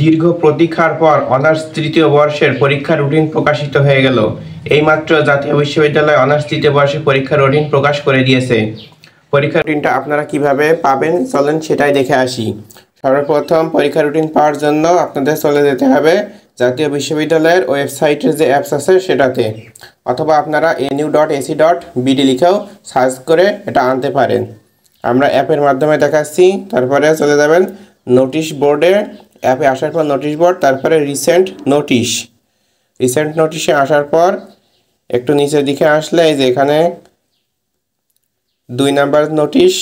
দীর্ঘ প্রতীক্ষার পর অনার্স তৃতীয় বর্ষের পরীক্ষা রুটিন প্রকাশিত হয়ে গেল। এইমাত্র জাতীয় বিশ্ববিদ্যালয় অনার্স তৃতীয় বর্ষের পরীক্ষা রুটিন প্রকাশ করে দিয়েছে। পরীক্ষা রুটিনটা আপনারা কিভাবে পাবেন চলেন সেটাই দেখে আসি। সর্বপ্রথম পরীক্ষা রুটিন পাওয়ার জন্য আপনাদের চলে যেতে হবে জাতীয় বিশ্ববিদ্যালয়ের ওয়েবসাইটের যে অ্যাপস আছে সেটাতে, অথবা আপনারা nu.ac.bd লিখেও সার্চ করে এটা আনতে পারেন। আমরা অ্যাপের মাধ্যমে দেখাচ্ছি। তারপরে চলে যাবেন নোটিশ বোর্ডে, অ্যাপে আসার পর নোটিশ বোর্ড, তারপরে রিসেন্ট নোটিশে আসার পর একটু নিচের দিকে আসলে এই যে এখানে 2 নাম্বার নোটিশ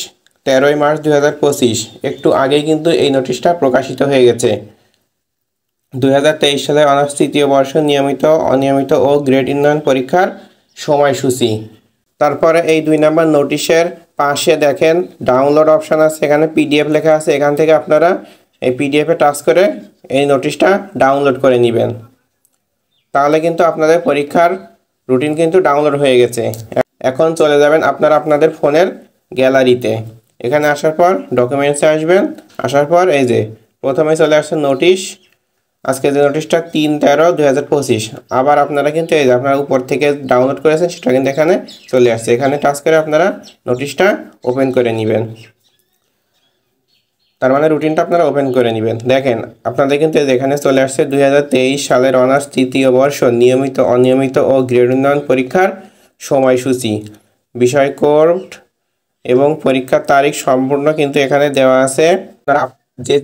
13ই মার্চ 2025, একটু আগেই কিন্তু এই নোটিশটা প্রকাশিত হয়ে গেছে। 2023 সালে অনার্স তৃতীয় বর্ষ নিয়মিত অনিয়মিত ও গ্রেড উন্নয়ন পরীক্ষার সময়সূচি। তারপরে এই 2 নাম্বার নোটিশের পাশে দেখেন ডাউনলোড অপশান আছে, এখানে পিডিএফ লেখা আছে। এখান থেকে আপনারা এই পিডিএফে টাচ করে এই নোটিশটা ডাউনলোড করে নেবেন। তাহলে কিন্তু আপনাদের পরীক্ষার রুটিন কিন্তু ডাউনলোড হয়ে গেছে। এখন চলে যাবেন আপনারা আপনাদের ফোনের গ্যালারিতে। এখানে আসার পর ডকুমেন্টসে আসবেন। আসার পর এই যে প্রথমে চলে আসছে নোটিশ, আজকে যে নোটিশটা 3/13/2025। আবার আপনারা কিন্তু এই যে আপনারা উপর থেকে ডাউনলোড করেছেন সেটা কিন্তু এখানে চলে আসছে। এখানে টাচ করে আপনারা নোটিশটা ওপেন করে নেবেন। তার মানে রুটিনটা আপনারা ওপেন করে নেবেন। দেখেন আপনাদের কিন্তু এখানে চলে আসছে 2023 সালের অনার্স তৃতীয় বর্ষ নিয়মিত অনিয়মিত ও গ্রেড উন্নয়ন পরীক্ষার সময়সূচি, বিষয় কোড এবং পরীক্ষার তারিখ সম্পূর্ণ কিন্তু এখানে দেওয়া আছে। আপনারা যে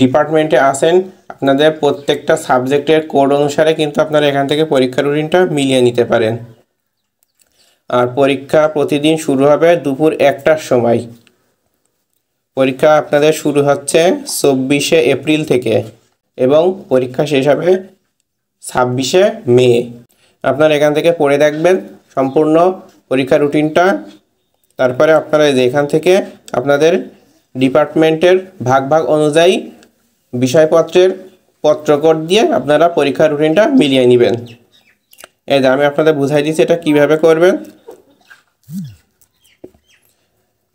ডিপার্টমেন্টে আছেন আপনাদের প্রত্যেকটা সাবজেক্টের কোড অনুসারে কিন্তু আপনারা এখান থেকে পরীক্ষার রুটিনটা মিলিয়ে নিতে পারেন। আর পরীক্ষা প্রতিদিন শুরু হবে দুপুর 1টার সময়। পরীক্ষা আপনাদের শুরু হচ্ছে 24শে এপ্রিল থেকে এবং পরীক্ষা শেষ হবে 26শে মে। আপনারা এখান থেকে পড়ে দেখবেন সম্পূর্ণ পরীক্ষা রুটিনটা। তারপরে আপনারা যে এখান থেকে আপনাদের ডিপার্টমেন্টের ভাগ অনুযায়ী বিষয়পত্রের পত্রকোড দিয়ে আপনারা পরীক্ষার রুটিনটা মিলিয়ে নেবেন। এই যে আমি আপনাদের বুঝাই দিচ্ছি এটা কিভাবে করবেন।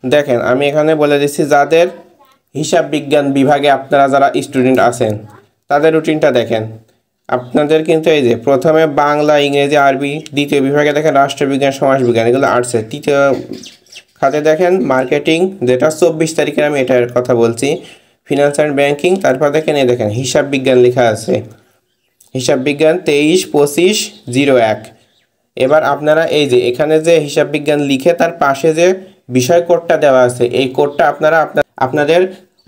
দেখেন আমি এখানে বলে দিচ্ছি যাদের হিসাব বিজ্ঞান বিভাগে আপনারা যারা স্টুডেন্ট আছেন তাদের রুটিনটা দেখেন। আপনাদের কিন্তু এই যে প্রথমে বাংলা, ইংরেজি, আরবি, দ্বিতীয় বিভাগে দেখেন রাষ্ট্রবিজ্ঞান, সমাজবিজ্ঞান, এগুলো আর্টসের। তৃতীয় খাতে দেখেন মার্কেটিং, যেটা 24 তারিখের আমি এটার কথা বলছি, ফিনান্স অ্যান্ড ব্যাংকিং। তারপর দেখেন এই দেখেন হিসাব বিজ্ঞান লেখা আছে, হিসাব বিজ্ঞান 23-25-01। এবার আপনারা এই যে এখানে যে হিসাব বিজ্ঞান লিখে তার পাশে যে বিষয় কোডটা দেওয়া আছে, এই কোডটা আপনারা আপনাদের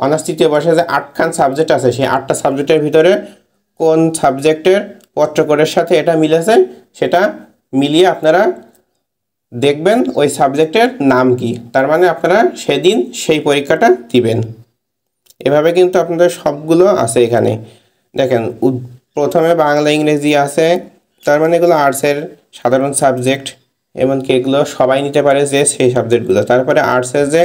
অনার্স তৃতীয় বর্ষে যে 8খান সাবজেক্ট আছে সেই 8টা সাবজেক্টের ভিতরে কোন সাবজেক্টের পত্রকোডের সাথে এটা মিলেছে সেটা মিলিয়ে আপনারা দেখবেন ওই সাবজেক্টের নাম কি। তার মানে আপনারা সেদিন সেই পরীক্ষাটা দিবেন। এভাবে কিন্তু আপনাদের সবগুলো আছে এখানে। দেখেন প্রথমে বাংলা, ইংরেজি আছে, তার মানে এগুলো আর্টসের সাধারণ সাবজেক্ট, এমনকি এগুলো সবাই নিতে পারে যে সেই সাবজেক্টগুলো। তারপরে আর্টসের যে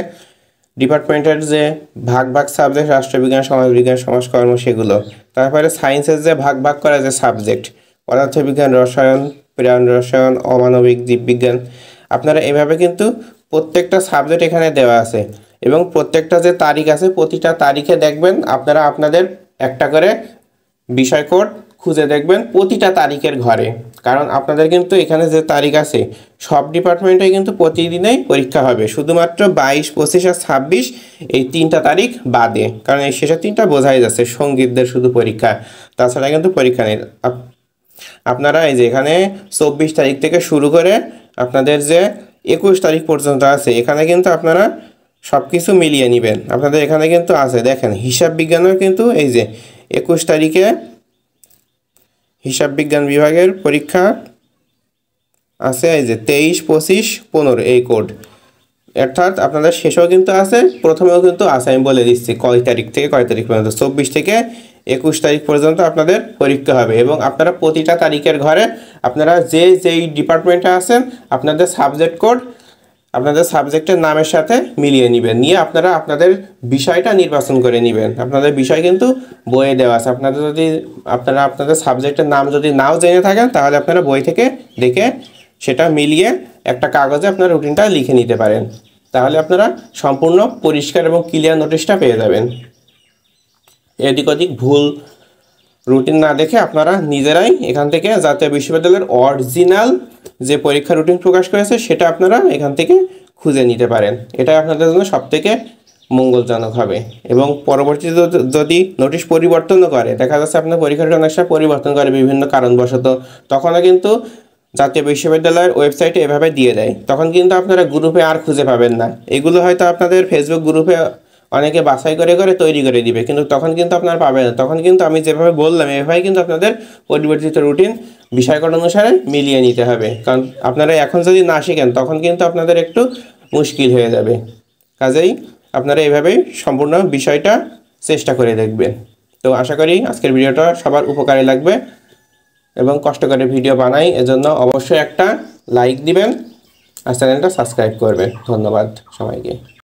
ডিপার্টমেন্টের যে ভাগ সাবজেক্ট, রাষ্ট্রবিজ্ঞান, সমাজবিজ্ঞান, সমাজকর্ম, সেগুলো। তারপরে সায়েন্সের যে ভাগ করা যে সাবজেক্ট, পদার্থবিজ্ঞান, রসায়ন, প্রাণ রসায়ন, অমানবিক, জীববিজ্ঞান। আপনারা এভাবে কিন্তু প্রত্যেকটা সাবজেক্ট এখানে দেওয়া আছে এবং প্রত্যেকটা যে তারিখ আছে প্রতিটা তারিখে দেখবেন আপনারা আপনাদের একটা করে বিষয় কোড খুঁজে দেখবেন প্রতিটা তারিখের ঘরে। কারণ আপনাদের কিন্তু এখানে যে তারিখ আছে সব ডিপার্টমেন্টে কিন্তু প্রতিদিনই পরীক্ষা হবে, শুধুমাত্র 22, 25 আর 26 এই 3টা তারিখ বাদে। কারণ এই শেষের 3টা বোঝাই যাচ্ছে সঙ্গীতদের শুধু পরীক্ষা, তাছাড়া কিন্তু পরীক্ষা নেই। আপনারা এই যে এখানে 24 তারিখ থেকে শুরু করে আপনাদের যে 21 তারিখ পর্যন্ত আছে এখানে কিন্তু আপনারা সব কিছু মিলিয়ে নেবেন। আপনাদের এখানে কিন্তু আছে দেখেন হিসাব বিজ্ঞানেও কিন্তু এই যে 21 তারিখে হিসাব বিজ্ঞান বিভাগের পরীক্ষা আছে, এই যে 23-25-15 এই কোড। অর্থাৎ আপনাদের শেষেও কিন্তু আছে, প্রথমেও কিন্তু আছে। আমি বলে দিচ্ছি কয় তারিখ থেকে কয় তারিখ পর্যন্ত, 24 থেকে 21 তারিখ পর্যন্ত আপনাদের পরীক্ষা হবে। এবং আপনারা প্রতিটা তারিখের ঘরে আপনারা যেই ডিপার্টমেন্টে আছেন আপনাদের সাবজেক্ট কোড আপনাদের সাবজেক্টের নামের সাথে মিলিয়ে নেবেন, নিয়ে আপনারা আপনাদের বিষয়টা নির্বাচন করে নেবেন। আপনাদের বিষয় কিন্তু বইয়ে দেওয়া আছে। আপনারা আপনাদের সাবজেক্টের নাম যদি নাও জেনে থাকেন তাহলে আপনারা বই থেকে দেখে সেটা মিলিয়ে একটা কাগজে আপনারা রুটিনটা লিখে নিতে পারেন। তাহলে আপনারা সম্পূর্ণ পরিষ্কার এবং ক্লিয়ার নোটিশটা পেয়ে যাবেন। এদিক ওদিক ভুল রুটিন না দেখে আপনারা নিজেরাই এখান থেকে জাতীয় বিশ্ববিদ্যালয়ের অরিজিনাল যে পরীক্ষা রুটিন প্রকাশ করেছে সেটা আপনারা এখান থেকে খুঁজে নিতে পারেন। এটা আপনাদের জন্য সবথেকে মঙ্গলজনক হবে। এবং পরবর্তীতে যদি নোটিশ পরিবর্তনও করে, দেখা যাচ্ছে আপনার পরীক্ষাটা অনেক সময় পরিবর্তন করে বিভিন্ন কারণবশত, তখনও কিন্তু জাতীয় বিশ্ববিদ্যালয়ের ওয়েবসাইটে এভাবে দিয়ে দেয়, তখন কিন্তু আপনারা গ্রুপে আর খুঁজে পাবেন না। এগুলো হয়তো আপনাদের ফেসবুক গ্রুপে অনেকে বাছাই করে করে তৈরি করে দিবে, কিন্তু তখন কিন্তু আপনারা পাবেন না। তখন কিন্তু আমি যেভাবে বললাম এভাবে কিন্তু আপনাদের পরিবর্তিত রুটিন বিষয়কোড অনুসারে মিলিয়ে নিতে হবে, কারণ আপনারা এখন যদি না শিখেন তখন কিন্তু আপনাদের একটু মুশকিল হয়ে যাবে। কাজেই আপনারা এভাবেই সম্পূর্ণ বিষয়টা চেষ্টা করে দেখবেন। তো আশা করি আজকের ভিডিওটা সবার উপকারে লাগবে এবং কষ্ট করে ভিডিও বানাই, এজন্য অবশ্যই একটা লাইক দিবেন আর চ্যানেলটা সাবস্ক্রাইব করবেন। ধন্যবাদ সবাইকে।